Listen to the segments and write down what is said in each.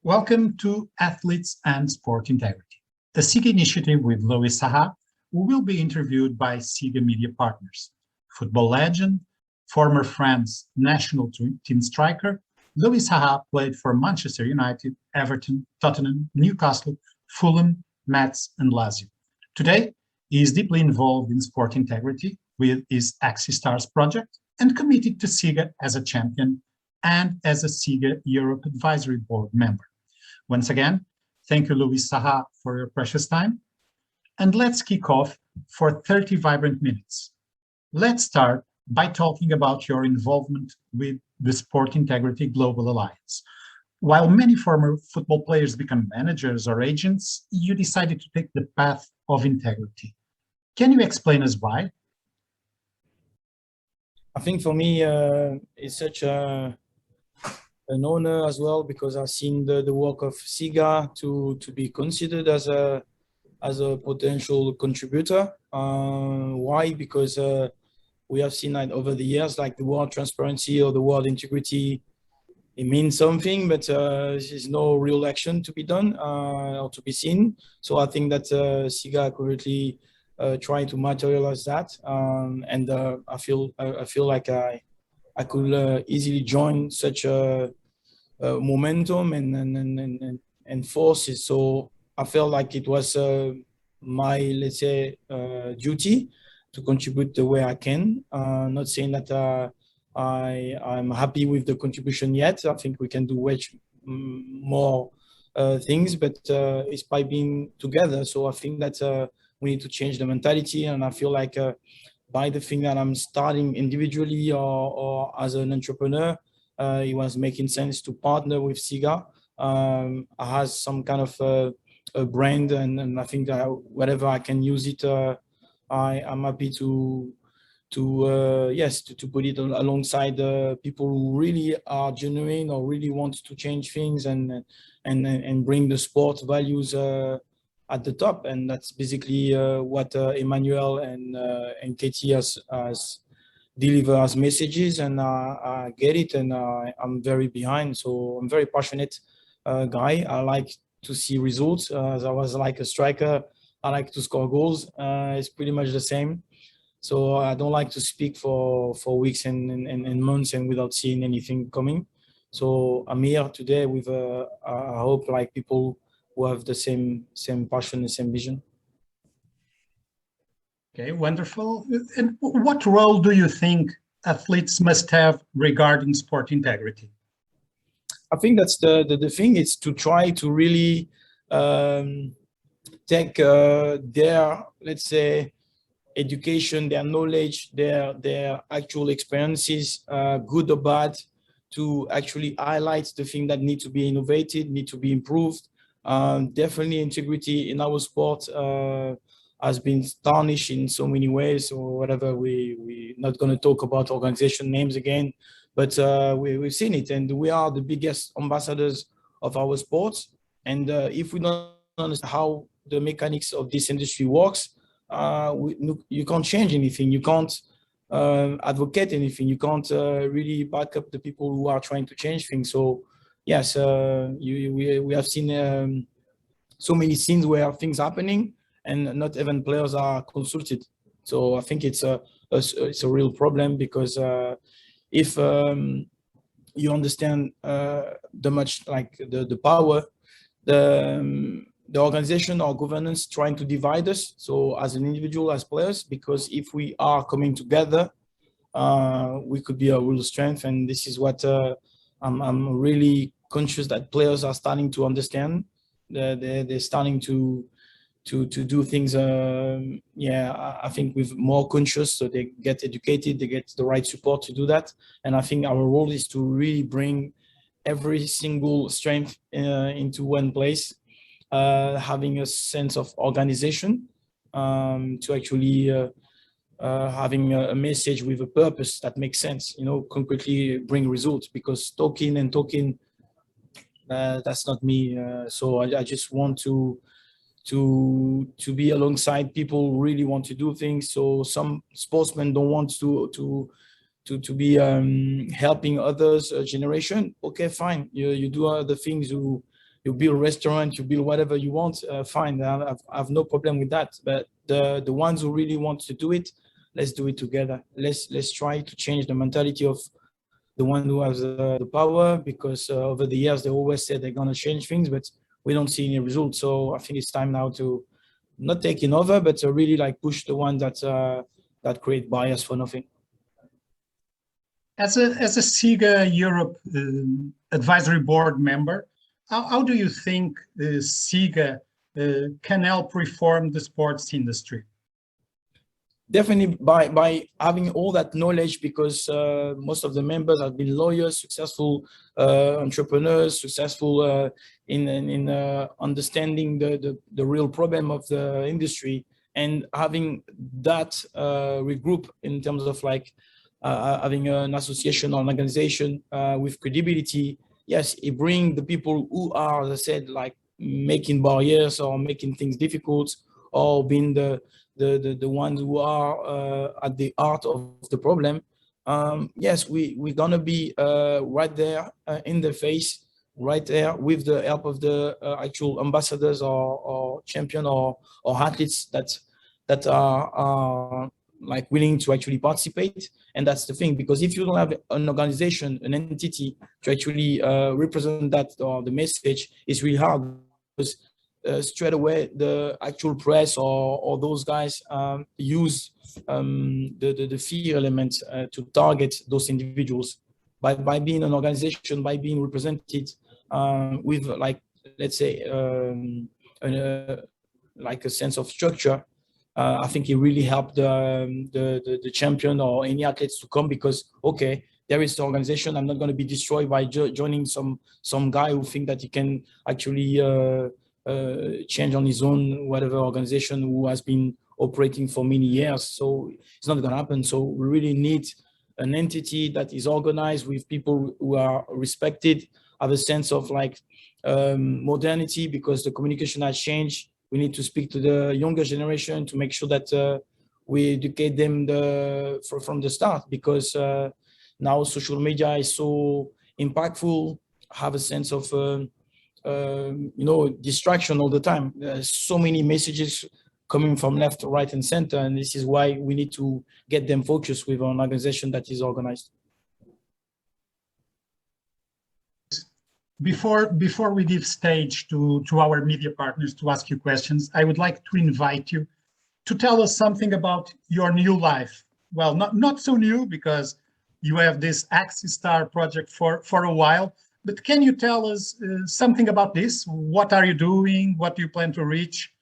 Welcome to Athletes and Sport Integrity, a SIGA initiative with Louis Saha, who will be interviewed by SIGA media partners. Football legend, former France national team striker, Louis Saha played for Manchester United, Everton, Tottenham, Newcastle, Fulham, Metz, and Lazio. Today, he is deeply involved in sport integrity with his Axis Stars project and committed to SIGA as a champion and as a SIGA Europe Advisory Board member. Once again, thank you, Louis Saha, for your precious time. And let's kick off for 30 vibrant minutes. Let's start by talking about your involvement with the Sport Integrity Global Alliance. While many former football players become managers or agents, you decided to take the path of integrity. Can you explain us why? I think for me, it's such an honor as well, because I've seen the work of SIGA to be considered as a potential contributor. Why? Because we have seen that over the years, like the word transparency or the word integrity, it means something, but there's no real action to be done or to be seen. So I think that SIGA currently trying to materialize that, and I feel like I could easily join such a momentum and forces. So I felt like it was my, let's say, duty to contribute the way I can. Not saying that I'm happy with the contribution yet. I think we can do way more things, but it's by being together. So I think that we need to change the mentality, and I feel like by the thing that I'm starting individually or as an entrepreneur, it was making sense to partner with SIGA. I has some kind of a brand, and I think that whatever I can use it, I'm happy to put it alongside people who really are genuine or really want to change things and bring the sport values at the top. And that's basically what Emmanuel and Katie has deliver as messages, and I get it, and I'm very behind. So I'm very passionate guy. I like to see results. As I was like a striker, I like to score goals. It's pretty much the same. So I don't like to speak for weeks and months and without seeing anything coming. So I'm here today with I hope like people who have the same passion, the same vision. Okay, wonderful. And what role do you think athletes must have regarding sport integrity? I think that's the thing is to try to really take their, let's say, education, their knowledge, their actual experiences, good or bad, to actually highlight the thing that need to be innovated, need to be improved. Definitely integrity in our sport has been tarnished in so many ways, or whatever. We're not going to talk about organization names again, but we've seen it, and we are the biggest ambassadors of our sports. And if we don't understand how the mechanics of this industry works, you can't change anything. You can't advocate anything. You can't really back up the people who are trying to change things. So yes, we have seen so many scenes where things happening and not even players are consulted. So I think it's a real problem, because if you understand the power, the organization or governance trying to divide us, so as an individual, as players, because if we are coming together, we could be a real strength. And this is what I'm really conscious that players are starting to understand. They're starting to do things, I think with more conscious, so they get educated, they get the right support to do that. And I think our role is to really bring every single strength into one place, having a sense of organization, to actually having a message with a purpose that makes sense, concretely bring results. Because talking, that's not me. So I just want to be alongside people who really want to do things. So some sportsmen don't want to be helping others generation. Okay, fine. You do other things you build restaurant, you build whatever you want, fine. I have no problem with that. But the ones who really want to do it, let's do it together. Let's try to change the mentality of the one who has the power, because over the years they always said they're gonna change things, but we don't see any results. So I think it's time now to not taking over, but to really like push the one that create bias for nothing. As a SIGA Europe advisory board member, how do you think SIGA can help reform the sports industry? Definitely by having all that knowledge, because most of the members have been lawyers, successful entrepreneurs, successful in understanding the real problem of the industry, and having that regroup in terms of like having an association or an organization with credibility. Yes, it brings the people who are, as I said, like making barriers or making things difficult, or being the ones who are at the heart of the problem. Yes, we're gonna be right there in the face, right there with the help of the actual ambassadors or champion or athletes that are like willing to actually participate. And that's the thing, because if you don't have an organization, an entity to actually represent that or the message, it's really hard, because straight away the actual press or those guys use the fear element to target those individuals. By being an organization, by being represented with, like, let's say like a sense of structure, I think it really helped the champion or any athletes to come, because okay, there is the organization. I'm not going to be destroyed by joining some guy who think that he can actually change on his own whatever organization who has been operating for many years. So it's not going to happen. So we really need an entity that is organized with people who are respected, have a sense of like modernity, because the communication has changed. We need to speak to the younger generation to make sure that we educate them from the start, because now social media is so impactful, have a sense of distraction all the time. There's so many messages coming from left, right, and center, and this is why we need to get them focused with an organization that is organized. Before we give stage to our media partners to ask you questions, I would like to invite you to tell us something about your new life. Well, not so new, because you have this Axis Star project for a while, but can you tell us something about this? What are you doing? What do you plan to reach?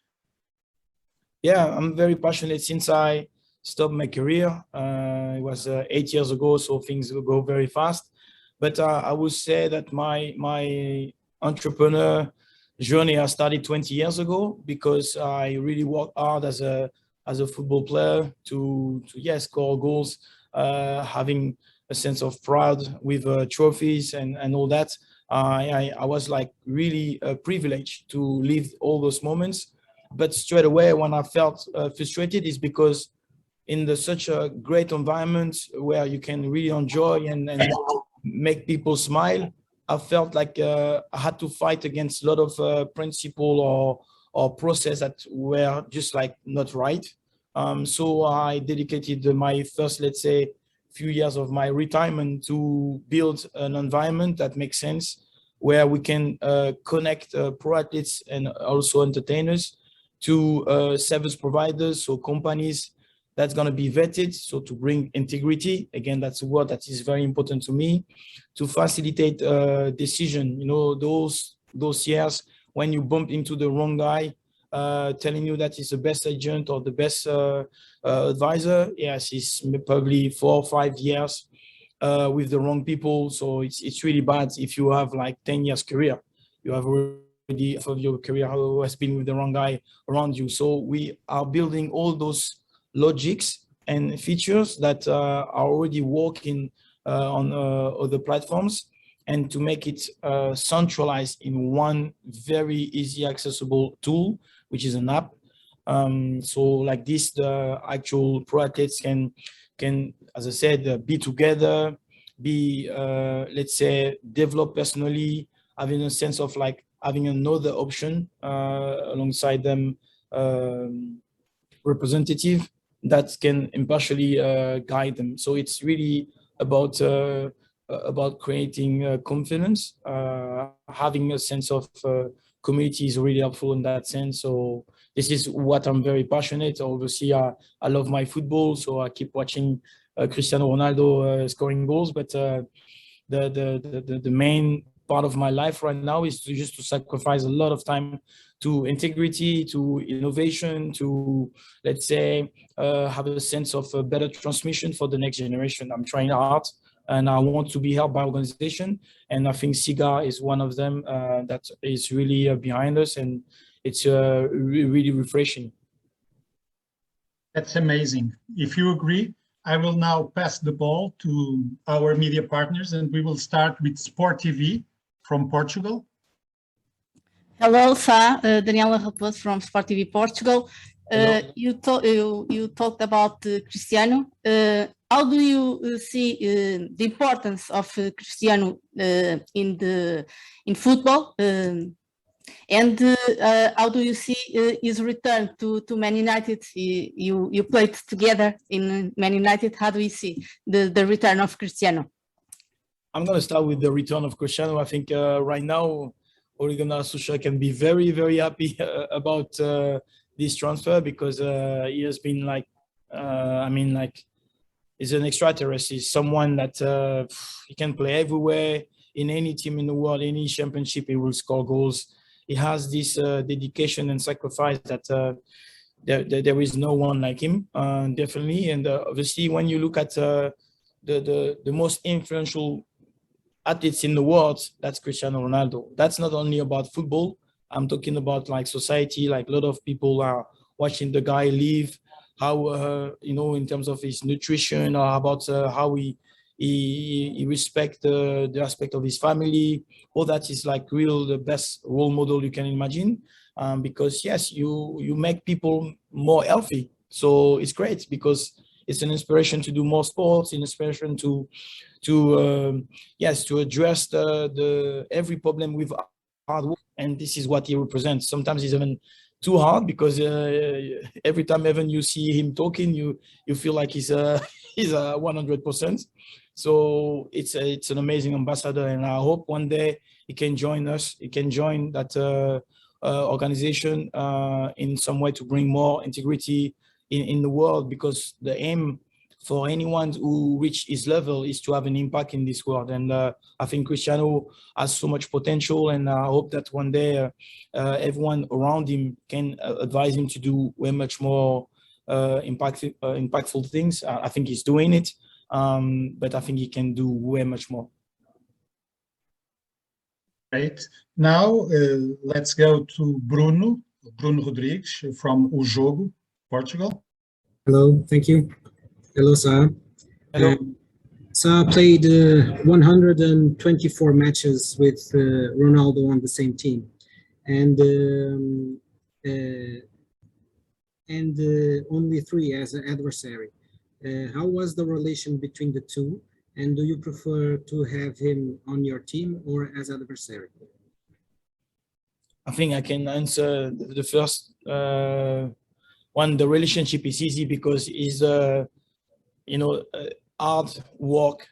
Yeah, I'm very passionate since I stopped my career. It was 8 years ago, so things will go very fast. But I would say that my entrepreneur journey I started 20 years ago, because I really worked hard as a football player to score goals, having a sense of pride with trophies and all that. I was like really privileged to live all those moments. But straight away when I felt frustrated is because in such a great environment where you can really enjoy and make people smile, I felt like I had to fight against a lot of principle or process that were just like not right. So I dedicated my first, let's say, few years of my retirement to build an environment that makes sense, where we can connect pro athletes and also entertainers to service providers, so companies that's going to be vetted, so to bring integrity. Again, that's a word that is very important to me, to facilitate decision. You know, those years when you bump into the wrong guy, telling you that he's the best agent or the best advisor. Yes, it's probably 4 or 5 years with the wrong people. So it's really bad if you have like 10 years career. You have already half of your career who has been with the wrong guy around you. So we are building all those logics and features that are already working on other platforms, and to make it centralized in one very easy accessible tool, which is an app. So like this, the actual pro athletes can, as I said, be together, be let's say develop personally, having a sense of like having another option alongside them, representative that can impartially guide them. So it's really about creating confidence. Having a sense of community is really helpful in that sense. So this is what I'm very passionate. Obviously, I love my football, so I keep watching Cristiano Ronaldo scoring goals. But the main part of my life right now is to sacrifice a lot of time to integrity, to innovation, to, let's say, have a sense of a better transmission for the next generation. I'm trying hard, and I want to be helped by organization. And I think SIGA is one of them that is really behind us, and it's really refreshing. That's amazing. If you agree, I will now pass the ball to our media partners, and we will start with Sport TV from Portugal. Hello, Sa, Daniela Raposo from Sport TV Portugal. You talked about Cristiano. How do you see the importance of Cristiano in football? And how do you see his return to Man United? You played together in Man United. How do you see the return of Cristiano? I'm going to start with the return of Cristiano. I think right now, Ole Gunnar Solskjaer can be very, very happy about this transfer, because he has been like, he's an extraterrestrial. He's someone that he can play everywhere, in any team in the world, any championship, he will score goals. He has this dedication and sacrifice that there is no one like him, definitely. And obviously, when you look at the most influential athletes in the world, that's Cristiano Ronaldo. That's not only about football. I'm talking about like society. Like a lot of people are watching the guy live, how in terms of his nutrition, or about how he respects the aspect of his family. All that is like the best role model you can imagine, because yes, you make people more healthy. So it's great, because it's an inspiration to do more sports, an inspiration to address every problem with hard work. And this is what he represents. Sometimes it's even too hard, because every time even you see him talking, you feel like he's 100%. So it's an amazing ambassador, and I hope one day he can join us. He can join that organization in some way to bring more integrity in the world, because the aim for anyone who reach his level is to have an impact in this world. And I think Cristiano has so much potential, and I hope that one day everyone around him can advise him to do way much more impactful things. I think he's doing it, but I think he can do way much more. Great. Now let's go to Bruno Rodrigues from O Jogo, Portugal. Hello, thank you. Hello, Saha. Hello. Saha played 124 matches with Ronaldo on the same team, and only 3 as an adversary. How was the relation between the two, and do you prefer to have him on your team or as adversary? I think I can answer the first one. The relationship is easy because he's hard work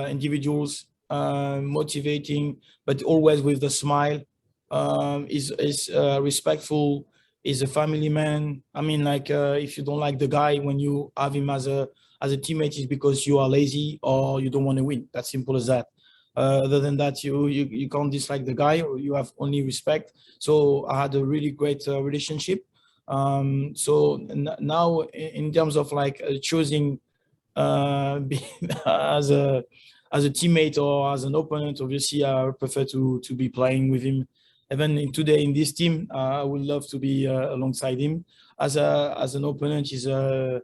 individuals, motivating, but always with the smile. Is respectful. Is a family man. I mean, like if you don't like the guy when you have him as a teammate, it's because you are lazy or you don't want to win. That's simple as that. Other than that, you can't dislike the guy, or you have only respect. So I had a really great relationship. So now in terms of like choosing as a teammate or as an opponent, obviously I prefer to be playing with him. Even today in this team, I would love to be alongside him. As an opponent, he's a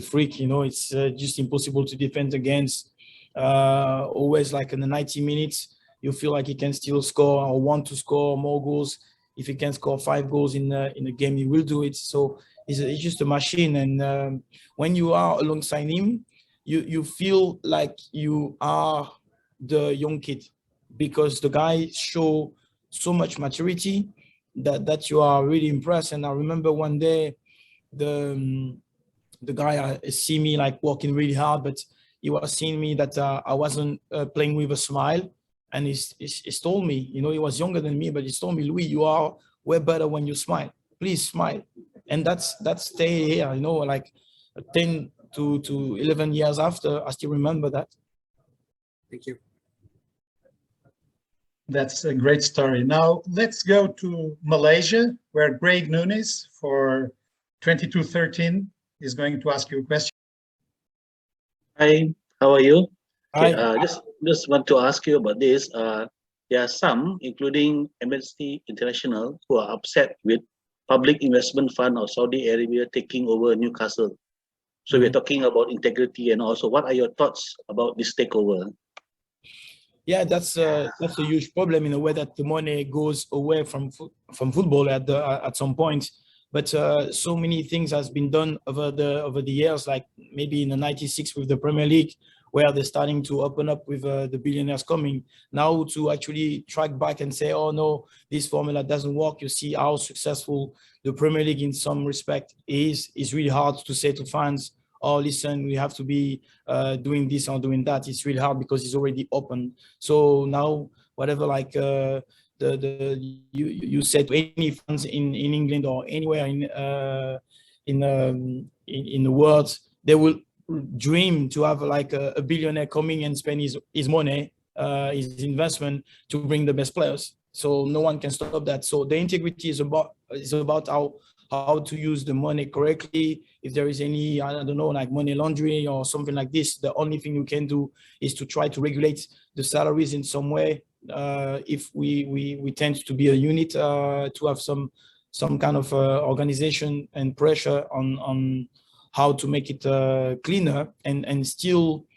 freak. It's just impossible to defend against. Always like in the 90 minutes, you feel like he can still score or want to score more goals. If he can score 5 goals in a game, he will do it. So he's just a machine. And when you are alongside him, you feel like you are the young kid, because the guy show so much maturity that you are really impressed. And I remember one day the guy see me like working really hard, but he was seeing me that I wasn't playing with a smile, and he's told me, you know, he was younger than me, but he's told me, Louis, you are way better when you smile. Please smile. And that's stay here, you know, like 10 to 11 years after, I still remember that. Thank you. That's a great story. Now let's go to Malaysia, where Greg Nunes for 2213 is going to ask you a question. Hi, how are you? Okay, Hi. just want to ask you about this. There are some, including Amnesty International, who are upset with Public Investment Fund of Saudi Arabia taking over Newcastle. So we're talking about integrity, and also, what are your thoughts about this takeover? Yeah, that's a huge problem in a way that the money goes away from football at some point. But so many things has been done over the years, like maybe in the '96 with the Premier League, where they're starting to open up with the billionaires coming. Now to actually track back and say, oh no, this formula doesn't work. You see how successful the Premier League in some respect is really hard to say to fans, oh, listen, we have to be doing this or doing that. It's really hard because it's already open. So now, whatever, like you said to any fans in England or anywhere in the world, they will dream to have like a billionaire coming and spend his money, his investment to bring the best players. So no one can stop that. So the integrity is about how to use the money correctly. If there is any, I don't know, like money laundering or something like this, the only thing you can do is to try to regulate the salaries in some way. If we tend to be a unit, to have some kind of organization and pressure on how to make it cleaner and still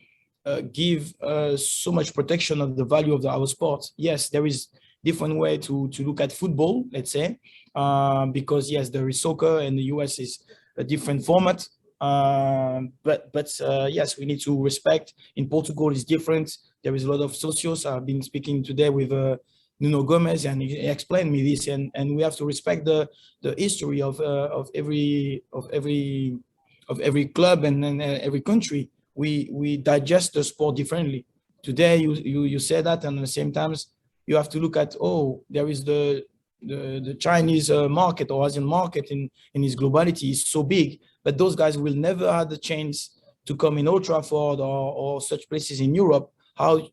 give so much protection of the value of our sport. Yes, there is different way to look at football, let's say, because yes, there is soccer and the US is a different format. But yes, we need to respect. In Portugal is different. There is a lot of socios. I've been speaking today with Nuno Gomez, and he explained me this, and we have to respect the history of every club and every country. We digest the sport differently. Today you say that, and at the same time you have to look at, oh, there is the Chinese market or Asian market in its globality is so big, but those guys will never have the chance to come in Old Trafford or such places in Europe. How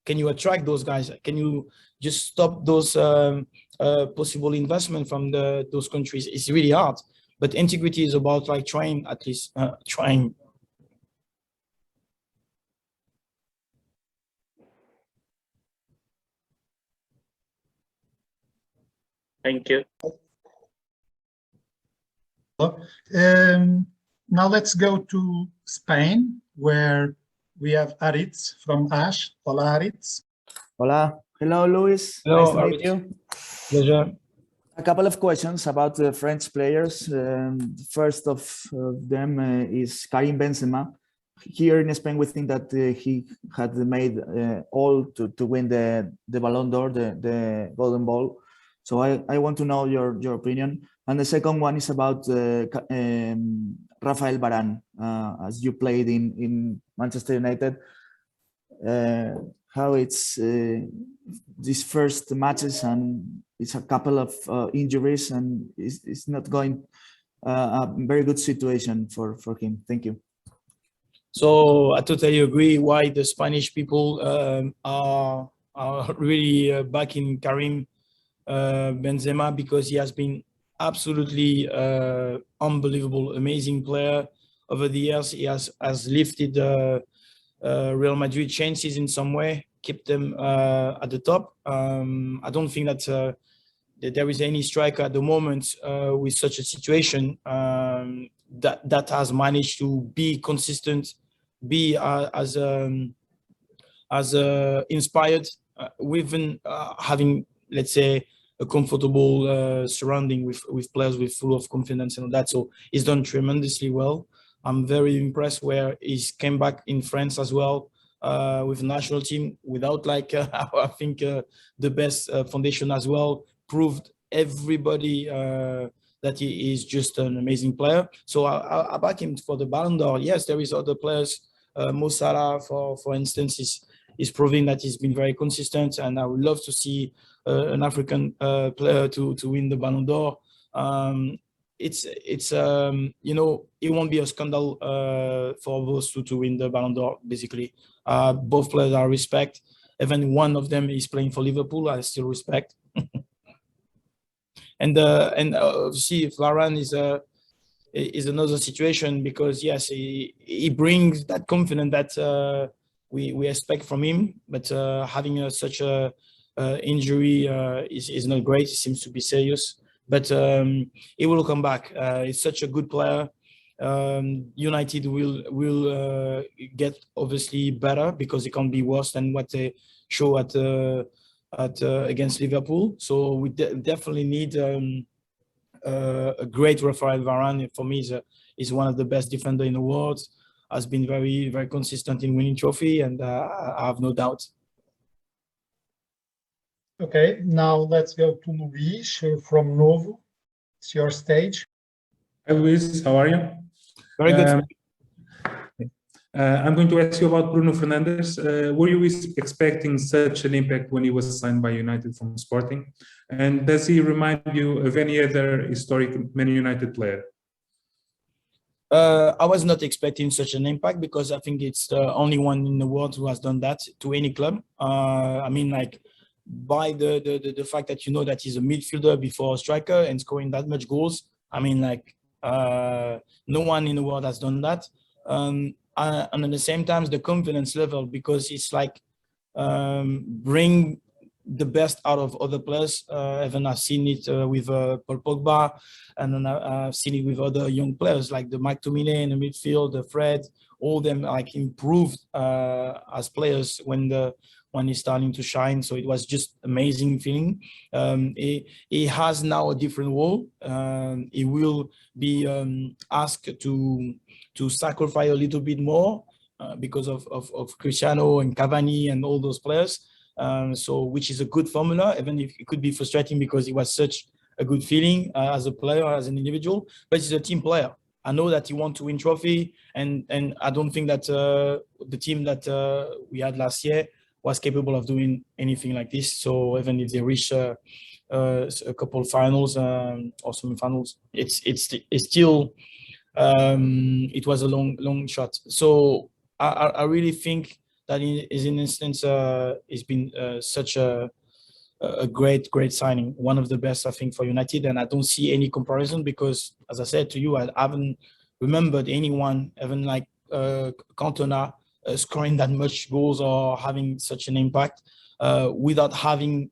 can you attract those guys? Can you just stop those possible investment from those countries? It's really hard, but integrity is about like trying, at least trying. Thank you. Now let's go to Spain, where we have Aritz from ASH. Hola, Aritz. Hola. Hello, Luis. Hello, nice to meet Aritz. you. Pleasure. A couple of questions about the French players. The first of them is Karim Benzema. Here in Spain, we think that he had made all to win the Ballon d'Or, the Golden Ball. So I want to know your opinion. And the second one is about Rafael Varane. As you played in Manchester United, how it's these first matches, and it's a couple of injuries, and it's not going a very good situation for him. Thank you. So I totally agree why the Spanish people are really backing Karim Benzema, because he has been absolutely unbelievable, amazing player over the years. He has lifted Real Madrid chances in some way, kept them at the top. I don't think that there is any striker at the moment with such a situation that has managed to be consistent, be as inspired, even having, let's say, a comfortable surrounding with players with full of confidence and all that. So he's done tremendously well. I'm very impressed where he's came back in France as well. with the national team without like, I think the best foundation as well, proved everybody that he is just an amazing player. So I back him for the Ballon d'Or. Yes, there is other players. Mo Salah, for instance, is proving that he's been very consistent, and I would love to see an African player to win the Ballon d'Or. It's you know, it won't be a scandal for those two to win the Ballon d'Or. Basically, both players I respect. Even one of them is playing for Liverpool, I still respect. And obviously, Varane is another situation, because yes, he brings that confidence that we expect from him, but having such a injury is not great. It seems to be serious, but he will come back. He's such a good player. United will get obviously better, because it can't be worse than what they show at against Liverpool. So we definitely need a great Rafael Varane. For me, is one of the best defender in the world. Has been very, very consistent in winning trophy, and I have no doubt. Okay, now let's go to Luis from Novo. It's your stage. Hi, Luis. How are you? Very good. I'm going to ask you about Bruno Fernandes. Were you expecting such an impact when he was signed by United from Sporting? And does he remind you of any other historic Man United player? I was not expecting such an impact, because I think it's the only one in the world who has done that to any club. I mean, like, by the fact that you know that he's a midfielder before a striker and scoring that much goals. I mean, like, no one in the world has done that. And at the same time, the confidence level, because it's like bring the best out of other players. Even I've seen it with Paul Pogba, and then I've seen it with other young players like the McTominay in the midfield, the Fred. All them like improved as players when he's starting to shine. So it was just amazing feeling. He has now a different role. He will be asked to sacrifice a little bit more because of Cristiano and Cavani and all those players. So which is a good formula, even if it could be frustrating because it was such a good feeling as a player, as an individual, but he's a team player. I know that he wants to win trophy, and I don't think that the team that we had last year was capable of doing anything like this. So even if they reach a couple finals or semi-finals, it's still it was a long shot. So I really think that in an instance it's been such a great signing, one of the best I think for United, and I don't see any comparison because, as I said to you, I haven't remembered anyone even like Cantona scoring that much goals or having such an impact without having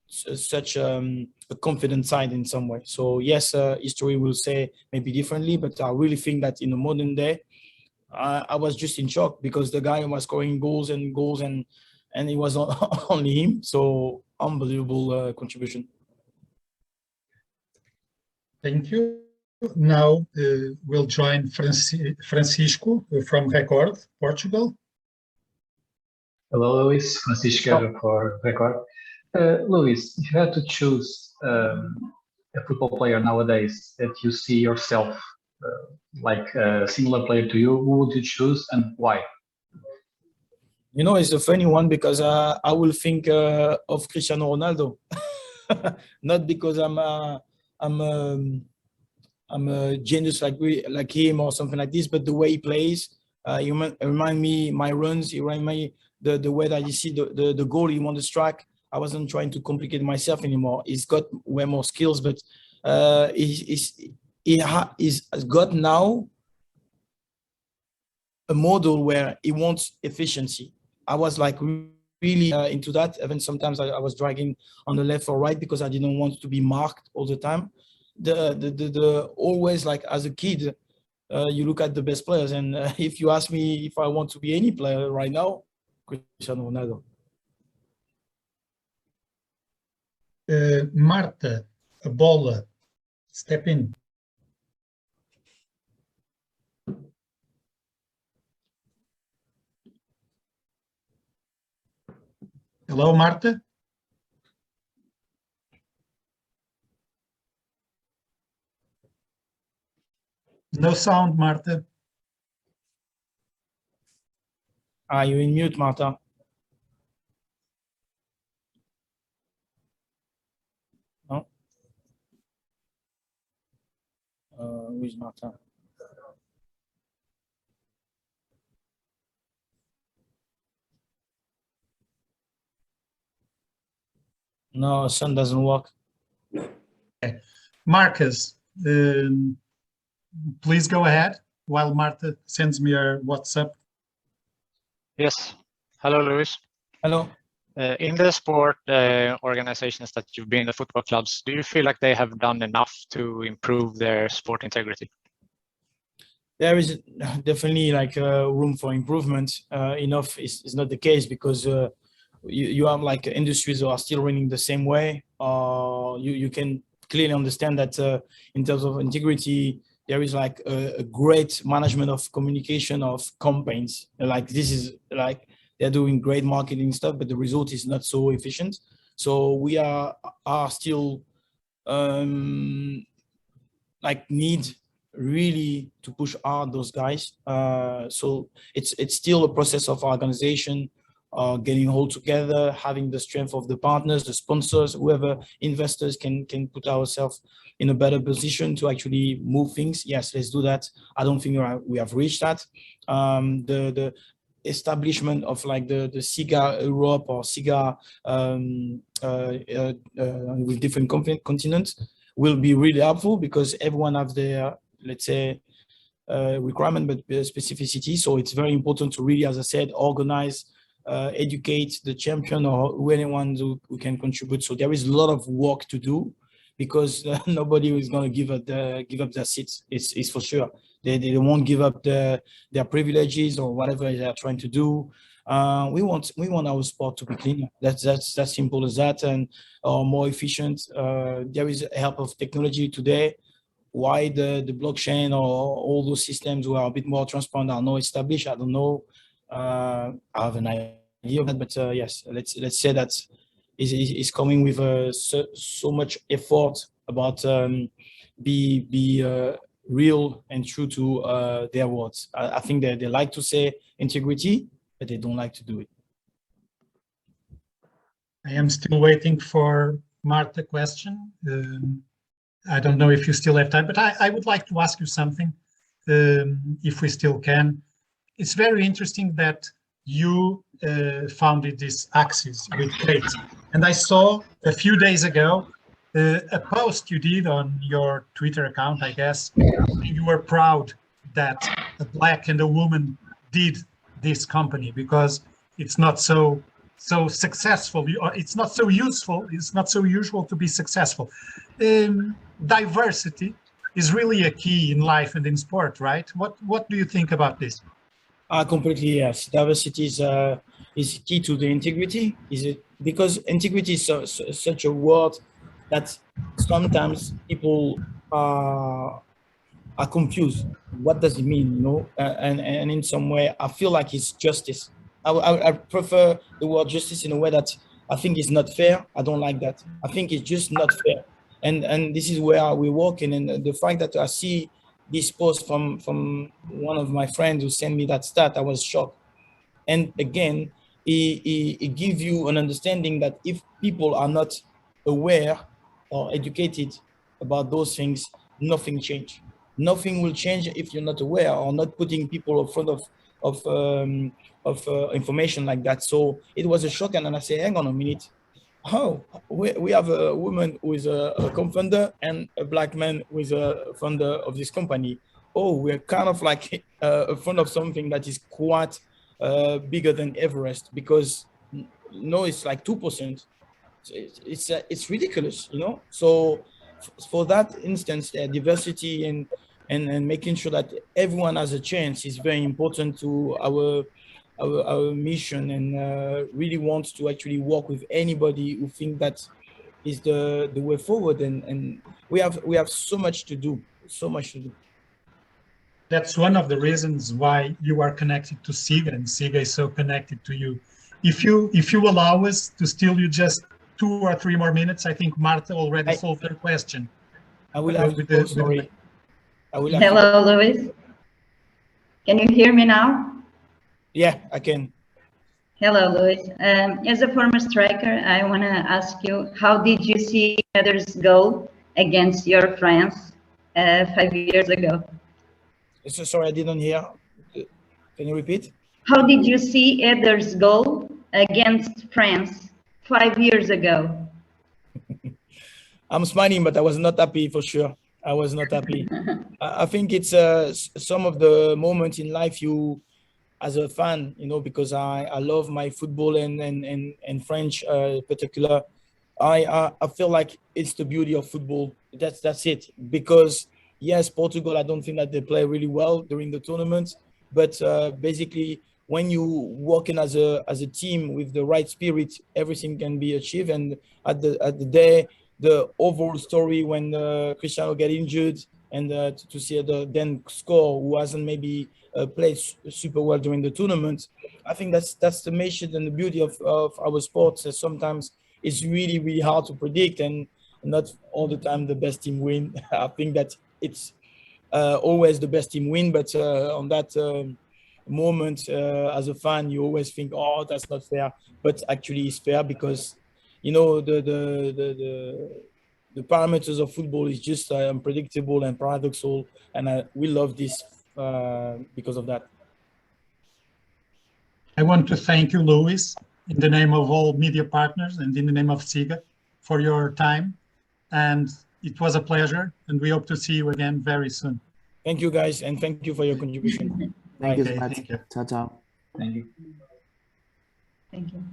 such a confident side in some way. So yes, history will say maybe differently, but I really think that in the modern day, I was just in shock because the guy was scoring goals and it was not only him. So unbelievable contribution. Thank you. Now we'll join Francisco from Record, Portugal. Hello, Luis. Francisco for Record. Luis, if you had to choose a football player nowadays that you see yourself like a similar player to you, who would you choose and why? You know, it's a funny one because I will think of Cristiano Ronaldo, not because I'm a genius like him or something like this, but the way he plays, he remind me my runs. He remind me the way that you see the goal he want to strike. I wasn't trying to complicate myself anymore. He's got way more skills, but he's got now a model where he wants efficiency. I was like really into that. Even sometimes I was dragging on the left or right because I didn't want to be marked all the time. The always like as a kid, you look at the best players, and if you ask me if I want to be any player right now, Cristiano Ronaldo. Marta, a bola, step in. Hello, Marta. No sound, Marta. Are you in mute, Marta? No? Who's Marta? No, sound doesn't work. Okay. Marcus, please go ahead while Marta sends me her WhatsApp. Yes. Hello, Luis. Hello. In the sport organizations that you've been, the football clubs, do you feel like they have done enough to improve their sport integrity? There is definitely like room for improvement. Enough is not the case because you have like industries that are still running the same way. You can clearly understand that in terms of integrity, there is like a great management of communication of campaigns. Like this is like they're doing great marketing stuff, but the result is not so efficient. So we are still like need really to push hard those guys. So it's still a process of organization, getting all together, having the strength of the partners, the sponsors, whoever investors can put ourselves in a better position to actually move things. Yes, let's do that. I don't think we have reached that. The establishment of like the SIGA Europe or SIGA with different continents will be really helpful because everyone has their, let's say, requirement, but specificity. So it's very important to really, as I said, organize, educate the champion or anyone who can contribute. So there is a lot of work to do because nobody is going to give up their seats. It's for sure. They won't give up their privileges or whatever they are trying to do. We want our sport to be cleaner. That's simple as that, and more efficient. There is help of technology today. Why the blockchain or all those systems who are a bit more transparent are not established, I don't know. I have an idea of that, but yes, let's say that is coming with so much effort about be real and true to their words. I think that they like to say integrity, but they don't like to do it. I am still waiting for Martha question. I don't know if you still have time, but I would like to ask you something, if we still can. It's very interesting that you founded this Axis with Kate. And I saw a few days ago a post you did on your Twitter account, I guess. You were proud that a Black and a woman did this company because it's not so successful. It's not so useful. It's not so usual to be successful. Diversity is really a key in life and in sport, right? What do you think about this? Completely, yes. Diversity is key to the integrity. Is it because integrity is such a word that sometimes people are confused. What does it mean? You know, and in some way, I feel like it's justice. I prefer the word justice in a way that I think is not fair. I don't like that. I think it's just not fair. And this is where we're working. And the fact that I see this post from one of my friends who sent me that stat, I was shocked. And again, it gives you an understanding that if people are not aware or educated about those things, nothing change. Nothing will change if you're not aware or not putting people in front of information like that. So it was a shock, and then I say, hang on a minute. Oh, we have a woman who is a co-founder and a Black man who is a founder of this company. Oh, we're kind of like a fund of something that is quite bigger than Everest, because no, it's like 2%. It's ridiculous, you know. So for that instance, diversity and making sure that everyone has a chance is very important to our mission, and really wants to actually work with anybody who think that is the way forward. And we have so much to do, so much to do. That's one of the reasons why you are connected to SIGA, and SIGA is so connected to you. if you allow us to steal you just 2 or 3 more minutes, I think Marta already solved her question. I will have to go, sorry. I will have to Hello, Luis. Can you hear me now? Yeah, I can. Hello, Luis. As a former striker, I want to ask you, how did you see others go against your France 5 years ago? So sorry, I didn't hear. Can you repeat? How did you see others go against France 5 years ago? I'm smiling, but I was not happy for sure. I was not happy. I think it's some of the moments in life you, as a fan, you know, because I love my football and French particular. I feel like it's the beauty of football. That's it. Because yes, Portugal, I don't think that they play really well during the tournament, but basically when you working as a team with the right spirit, everything can be achieved. And at the day, the overall story when Cristiano get injured and to see the then score who hasn't maybe played super well during the tournament, I think that's the mission and the beauty of our sports. Sometimes it's really, really hard to predict, and not all the time the best team win. I think that it's always the best team win, but on that moment, as a fan, you always think, oh, that's not fair. But actually it's fair because, you know, the parameters of football is just unpredictable and paradoxal, and we love this because of that. I want to thank you, Luis, in the name of all media partners and in the name of SIGA for your time. And it was a pleasure, and we hope to see you again very soon. Thank you, guys, and thank you for your contribution. Thank you so Okay, much. thank you. Ciao, ciao. Thank you. Thank you.